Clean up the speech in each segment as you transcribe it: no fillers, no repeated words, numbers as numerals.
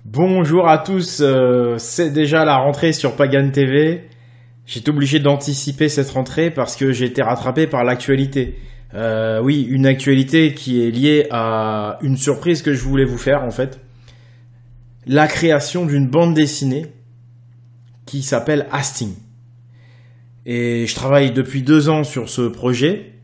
Bonjour à tous, c'est déjà la rentrée sur Pagan TV. J'étais obligé d'anticiper cette rentrée parce que j'ai été rattrapé par l'actualité. Oui, une actualité qui est liée à une surprise que je voulais vous faire en fait. La création d'une bande dessinée qui s'appelle Hastings. Et je travaille depuis 2 ans sur ce projet.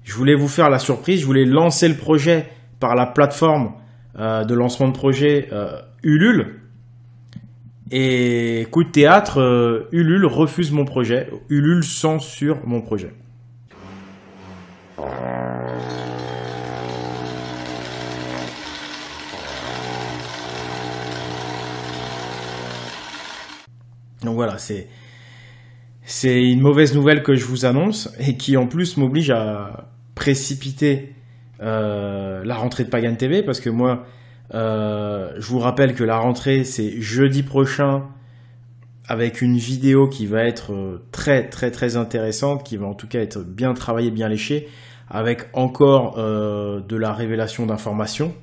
Je voulais vous faire la surprise, je voulais lancer le projet par la plateforme de lancement de projet Ulule. Et coup de théâtre, Ulule refuse mon projet. Ulule censure mon projet. Donc voilà, c'est une mauvaise nouvelle que je vous annonce et qui en plus m'oblige à précipiter la rentrée de Pagan TV parce que moi, je vous rappelle que la rentrée c'est jeudi prochain avec une vidéo qui va être très intéressante, qui va en tout cas être bien travaillée, bien léchée, avec encore de la révélation d'informations.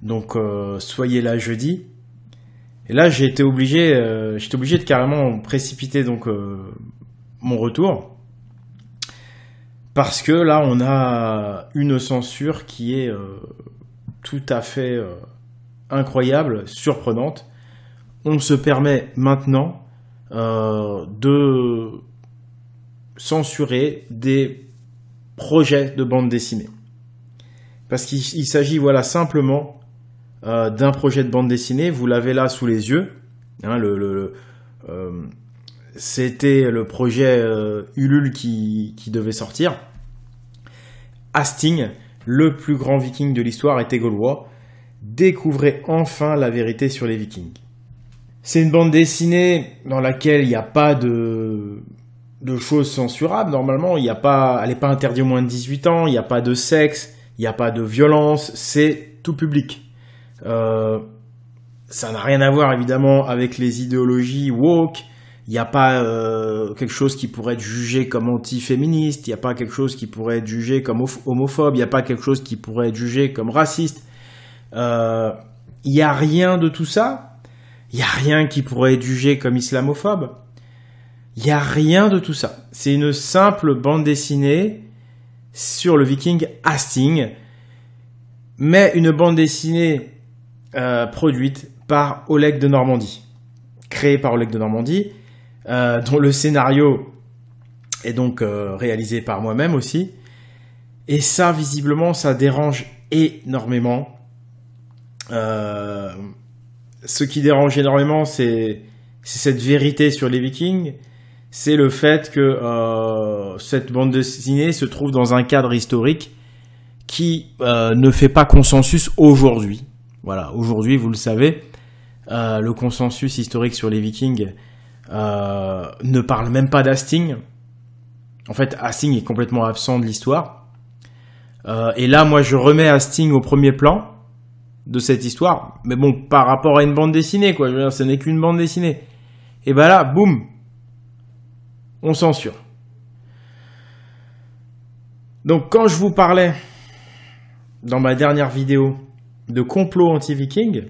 Donc soyez là jeudi. Et là j'étais obligé de carrément précipiter donc mon retour. Parce que là on a une censure qui est tout à fait incroyable, surprenante. On se permet maintenant de censurer des projets de bande dessinée. Parce qu'il s'agit voilà, simplement d'un projet de bande dessinée. Vous l'avez là sous les yeux. Hein, c'était le projet Ulule qui devait sortir. Hastings, le plus grand viking de l'histoire, était gaulois. Découvrez enfin la vérité sur les vikings. C'est une bande dessinée dans laquelle il n'y a pas de choses censurables. Normalement, elle n'est pas interdite aux moins de 18 ans, il n'y a pas de sexe, il n'y a pas de violence, c'est tout public. Ça n'a rien à voir évidemment avec les idéologies woke. Il n'y a pas quelque chose qui pourrait être jugé comme anti-féministe, il n'y a pas quelque chose qui pourrait être jugé comme homophobe, il n'y a pas quelque chose qui pourrait être jugé comme raciste. Il n'y a rien de tout ça. Il n'y a rien qui pourrait être jugé comme islamophobe. Il n'y a rien de tout ça. C'est une simple bande dessinée sur le viking Hastings, mais une bande dessinée produite par Oleg de Normandie, créée par Oleg de Normandie, dont le scénario est donc réalisé par moi-même aussi. Et ça, visiblement, ça dérange énormément. Ce qui dérange énormément, c'est cette vérité sur les Vikings. C'est le fait que cette bande dessinée se trouve dans un cadre historique qui ne fait pas consensus aujourd'hui. Voilà, aujourd'hui, vous le savez, le consensus historique sur les Vikings ne parle même pas d'Hastings. En fait, Hastings est complètement absent de l'histoire. Et là, moi, je remets Hastings au premier plan de cette histoire. Mais bon, par rapport à une bande dessinée, quoi. Je veux dire, ce n'est qu'une bande dessinée. Et ben là, boum, on censure. Donc, quand je vous parlais, dans ma dernière vidéo, de complot anti-viking,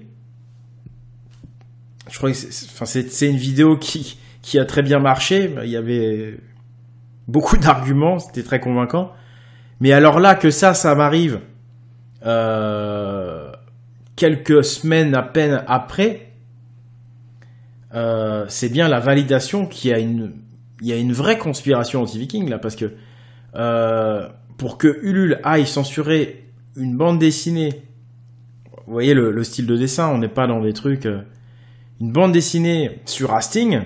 je crois que c'est une vidéo qui a très bien marché. Il y avait beaucoup d'arguments, c'était très convaincant. Mais alors là, que ça m'arrive quelques semaines à peine après, c'est bien la validation qu'il y a une vraie conspiration anti-viking là, parce que pour que Ulule aille censurer une bande dessinée, vous voyez le style de dessin, on n'est pas dans des trucs... une bande dessinée sur Hastings,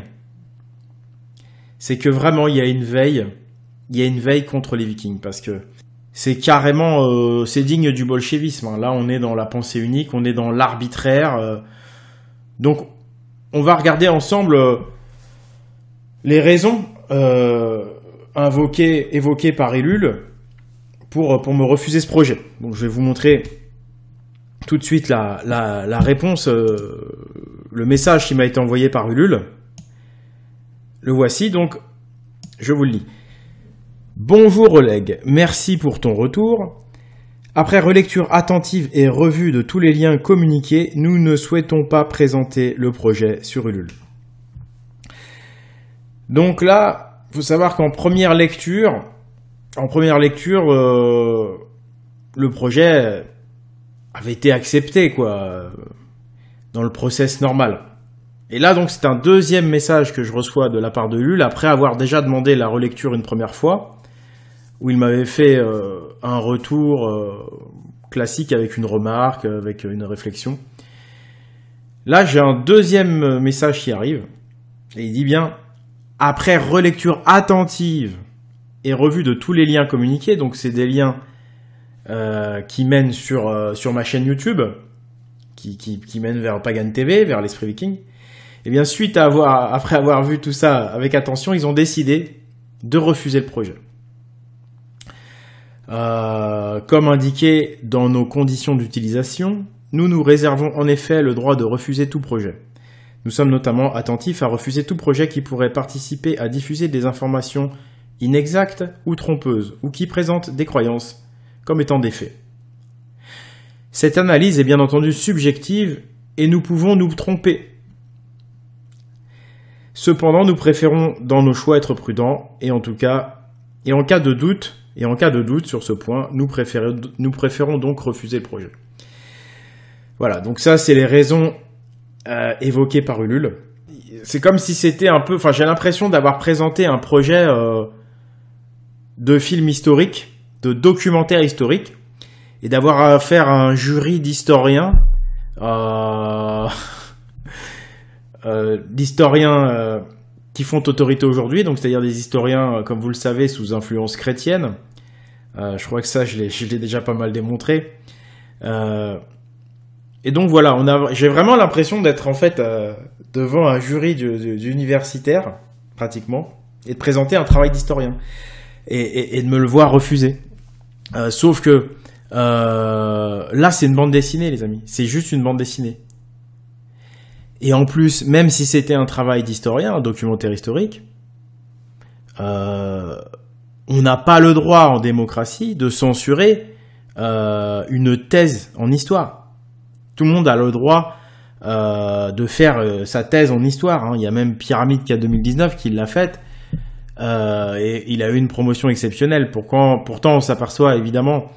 c'est que vraiment il y a une veille contre les Vikings, parce que c'est carrément, c'est digne du bolchevisme. Hein. Là, on est dans la pensée unique, on est dans l'arbitraire. Donc, on va regarder ensemble les raisons évoquées par Ulule pour me refuser ce projet. Donc, je vais vous montrer tout de suite la réponse, le message qui m'a été envoyé par Ulule. Le voici, donc, je vous le lis. Bonjour Oleg, merci pour ton retour. Après relecture attentive et revue de tous les liens communiqués, nous ne souhaitons pas présenter le projet sur Ulule. Donc là, il faut savoir qu'en première lecture, le projet avait été accepté, quoi, dans le process normal. Et là, donc, c'est un deuxième message que je reçois de la part de Ulule, après avoir déjà demandé la relecture une première fois, où il m'avait fait un retour classique avec une remarque, avec une réflexion. Là, j'ai un deuxième message qui arrive, et il dit bien, après relecture attentive et revue de tous les liens communiqués, donc c'est des liens qui mènent sur ma chaîne YouTube, qui mènent vers Pagan TV, vers l'Esprit Viking, et bien après avoir vu tout ça avec attention, ils ont décidé de refuser le projet. Comme indiqué dans nos conditions d'utilisation, nous nous réservons en effet le droit de refuser tout projet. Nous sommes notamment attentifs à refuser tout projet qui pourrait participer à diffuser des informations inexactes ou trompeuses, ou qui présentent des croyances comme étant des faits. Cette analyse est bien entendu subjective et nous pouvons nous tromper. Cependant, nous préférons dans nos choix être prudents et en cas de doute sur ce point, nous préférons donc refuser le projet. Voilà, donc ça c'est les raisons évoquées par Ulule. C'est comme si c'était un peu... Enfin, j'ai l'impression d'avoir présenté un projet de film historique, de documentaire historique, et d'avoir affaire à un jury d'historiens, qui font autorité aujourd'hui, donc c'est-à-dire des historiens, comme vous le savez, sous influence chrétienne. Je crois que ça, je l'ai déjà pas mal démontré. Et donc voilà, j'ai vraiment l'impression d'être en fait devant un jury d'universitaires, pratiquement, et de présenter un travail d'historien, et de me le voir refuser. Sauf que là, c'est une bande dessinée, les amis. C'est juste une bande dessinée. Et en plus, même si c'était un travail d'historien, un documentaire historique, on n'a pas le droit en démocratie de censurer une thèse en histoire. Tout le monde a le droit de faire sa thèse en histoire. Hein. Il y a même Pyramide K 2019 qui l'a faite. Et il a eu une promotion exceptionnelle. Pourtant, on s'aperçoit évidemment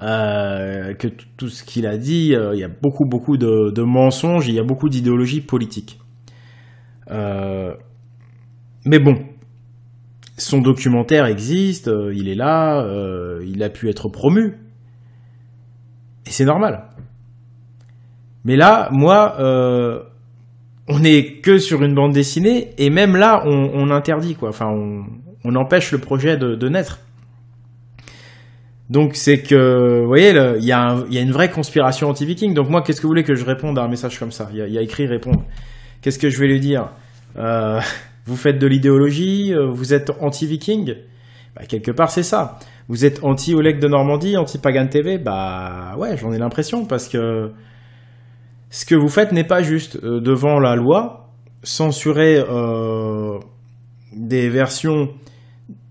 que tout ce qu'il a dit, il y a beaucoup de mensonges, il y a beaucoup d'idéologie politique. Mais bon, son documentaire existe, il est là, il a pu être promu. Et c'est normal. Mais là, moi, on n'est que sur une bande dessinée, et même là, on interdit, quoi. Enfin, on empêche le projet de naître. Donc c'est que, vous voyez, il y a une vraie conspiration anti-viking. Donc moi, qu'est-ce que vous voulez que je réponde à un message comme ça ? Il y a écrit répondre. Qu'est-ce que je vais lui dire ? Vous faites de l'idéologie, vous êtes anti-viking ? Bah, quelque part, c'est ça. Vous êtes anti-Oleg de Normandie, anti-Pagan TV ? Bah ouais, j'en ai l'impression, parce que ce que vous faites n'est pas juste. Devant la loi, censurer des versions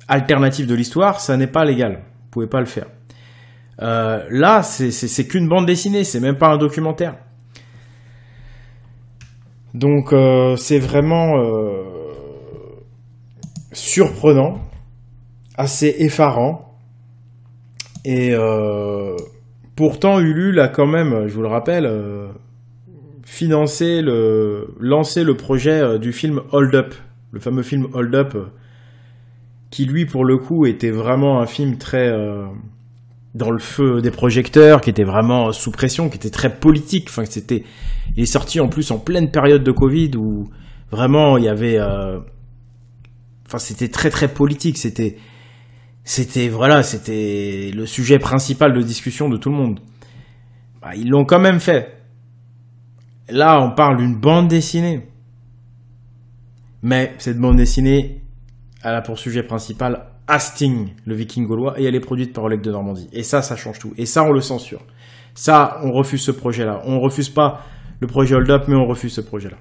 alternatives de l'histoire, ça n'est pas légal. Vous pouvez pas le faire. Là, c'est qu'une bande dessinée, c'est même pas un documentaire. Donc, c'est vraiment surprenant, assez effarant. Et pourtant, Ulule a quand même, je vous le rappelle, lancé le projet du film Hold Up, le fameux film Hold Up, qui lui, pour le coup, était vraiment un film très dans le feu des projecteurs, qui était vraiment sous pression, qui était très politique. Enfin, il est sorti en plus en pleine période de Covid où vraiment il y avait, enfin, c'était très très politique. C'était le sujet principal de discussion de tout le monde. Bah, ils l'ont quand même fait. Là, on parle d'une bande dessinée, mais cette bande dessinée, elle a pour sujet principal Hasting, le viking gaulois, et elle est produite par Oleg de Normandie. Et ça change tout. Et ça, on le censure. Ça, on refuse ce projet-là. On refuse pas le projet Hold Up, mais on refuse ce projet-là.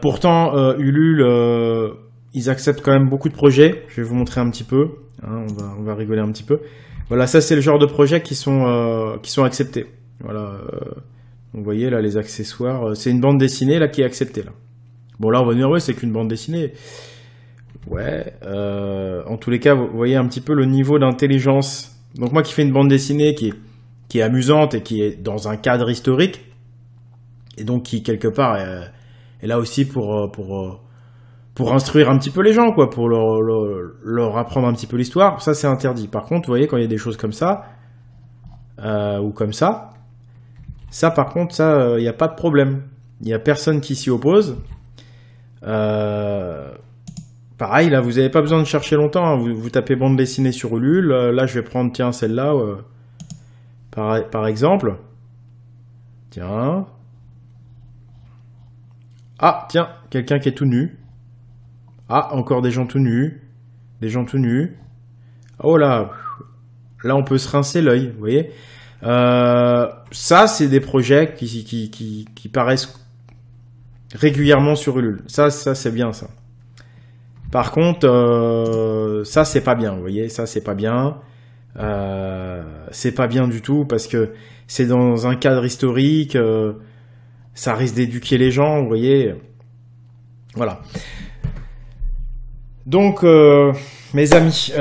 Pourtant, Ulule, ils acceptent quand même beaucoup de projets. Je vais vous montrer un petit peu. Hein, on va rigoler un petit peu. Voilà, ça c'est le genre de projets qui sont acceptés. Voilà. Vous voyez là les accessoires, c'est une bande dessinée là qui est acceptée là. Bon là on va dire ouais c'est qu'une bande dessinée. Ouais. En tous les cas vous voyez un petit peu le niveau d'intelligence. Donc moi qui fais une bande dessinée qui est amusante et qui est dans un cadre historique et donc qui quelque part est là aussi pour instruire un petit peu les gens quoi, pour leur apprendre un petit peu l'histoire. Ça c'est interdit. Par contre vous voyez quand il y a des choses comme ça ou comme ça. Ça, par contre, ça, il n'y a pas de problème. Il n'y a personne qui s'y oppose. Pareil, là, vous n'avez pas besoin de chercher longtemps. Hein. Vous tapez bande dessinée sur Ulule. Là, je vais prendre, tiens, celle-là, par exemple. Tiens. Ah, tiens, quelqu'un qui est tout nu. Ah, encore des gens tout nus. Des gens tout nus. Oh là. Là, on peut se rincer l'œil, vous voyez. Ça, c'est des projets qui paraissent régulièrement sur Ulule. Ça c'est bien, ça. Par contre, ça, c'est pas bien, vous voyez. Ça, c'est pas bien. C'est pas bien du tout parce que c'est dans un cadre historique. Ça risque d'éduquer les gens, vous voyez. Voilà. Donc, mes amis...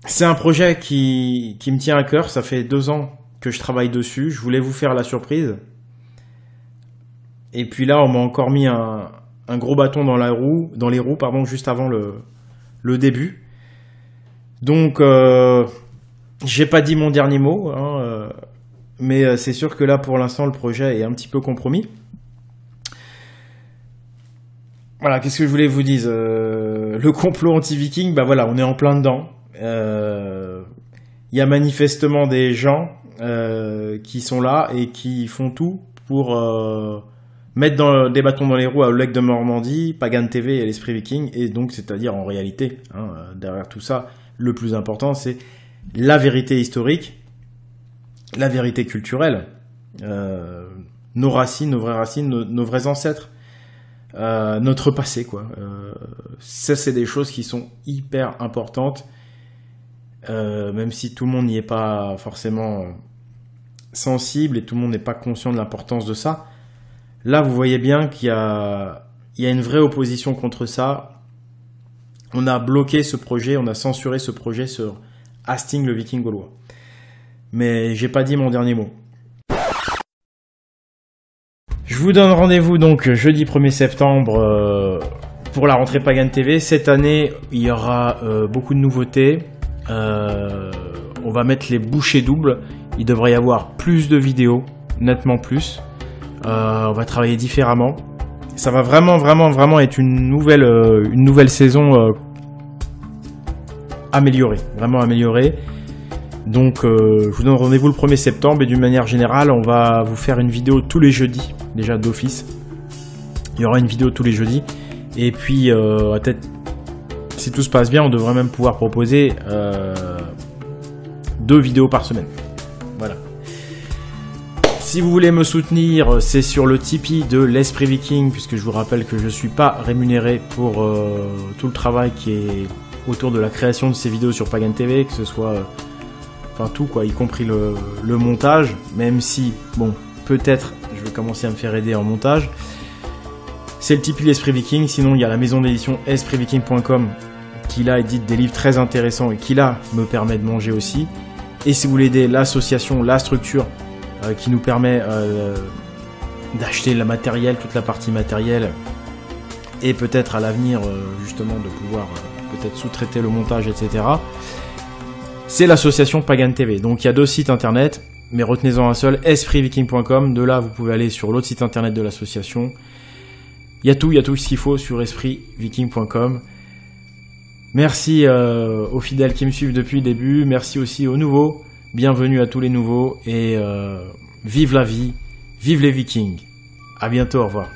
c'est un projet qui me tient à cœur. Ça fait 2 ans que je travaille dessus. Je voulais vous faire la surprise. Et puis là, on m'a encore mis un gros bâton dans les roues, juste avant le début. Donc, j'ai pas dit mon dernier mot, hein, mais c'est sûr que là, pour l'instant, le projet est un petit peu compromis. Voilà, qu'est-ce que je voulais vous dire le complot anti-viking, bah voilà, on est en plein dedans. Y a manifestement des gens qui sont là et qui font tout pour mettre des bâtons dans les roues à Oleg de Normandie, Pagan TV et l'Esprit Viking. Et donc, c'est-à-dire en réalité, hein, derrière tout ça, le plus important, c'est la vérité historique, la vérité culturelle, nos racines, nos vraies racines, nos vrais ancêtres. Notre passé, quoi. Ça, c'est des choses qui sont hyper importantes. Même si tout le monde n'y est pas forcément sensible et tout le monde n'est pas conscient de l'importance de ça, là vous voyez bien qu'il y a une vraie opposition contre ça. On a bloqué ce projet, on a censuré ce projet sur Hasting le Viking gaulois. Mais j'ai pas dit mon dernier mot. Je vous donne rendez-vous donc jeudi 1er septembre pour la rentrée Pagan TV. Cette année, il y aura beaucoup de nouveautés. On va mettre les bouchées doubles. Il devrait y avoir plus de vidéos, nettement plus. On va travailler différemment. Ça va vraiment être une nouvelle saison améliorée, vraiment améliorée. Donc je vous donne rendez-vous le 1er septembre et d'une manière générale, on va vous faire une vidéo tous les jeudis, déjà d'office. Il y aura une vidéo tous les jeudis. Et puis, peut-être, si tout se passe bien, on devrait même pouvoir proposer 2 vidéos par semaine. Voilà. Si vous voulez me soutenir, c'est sur le Tipeee de l'Esprit Viking, puisque je vous rappelle que je ne suis pas rémunéré pour tout le travail qui est autour de la création de ces vidéos sur Pagan TV, que ce soit... Enfin tout quoi, y compris le montage, même si, bon, peut-être je vais commencer à me faire aider en montage. C'est le Tipeee l'Esprit Viking, sinon il y a la maison d'édition espritviking.com qui là édite des livres très intéressants et qui là me permet de manger aussi. Et si vous voulez aider l'association, la structure qui nous permet d'acheter le matériel, toute la partie matérielle, et peut-être à l'avenir justement de pouvoir peut-être sous-traiter le montage, etc. C'est l'association Pagan TV. Donc il y a 2 sites internet, mais retenez-en un seul, espritviking.com. De là, vous pouvez aller sur l'autre site internet de l'association. Il y a tout ce qu'il faut sur espritviking.com. Merci aux fidèles qui me suivent depuis le début. Merci aussi aux nouveaux. Bienvenue à tous les nouveaux. Et vive la vie, vive les Vikings. À bientôt, au revoir.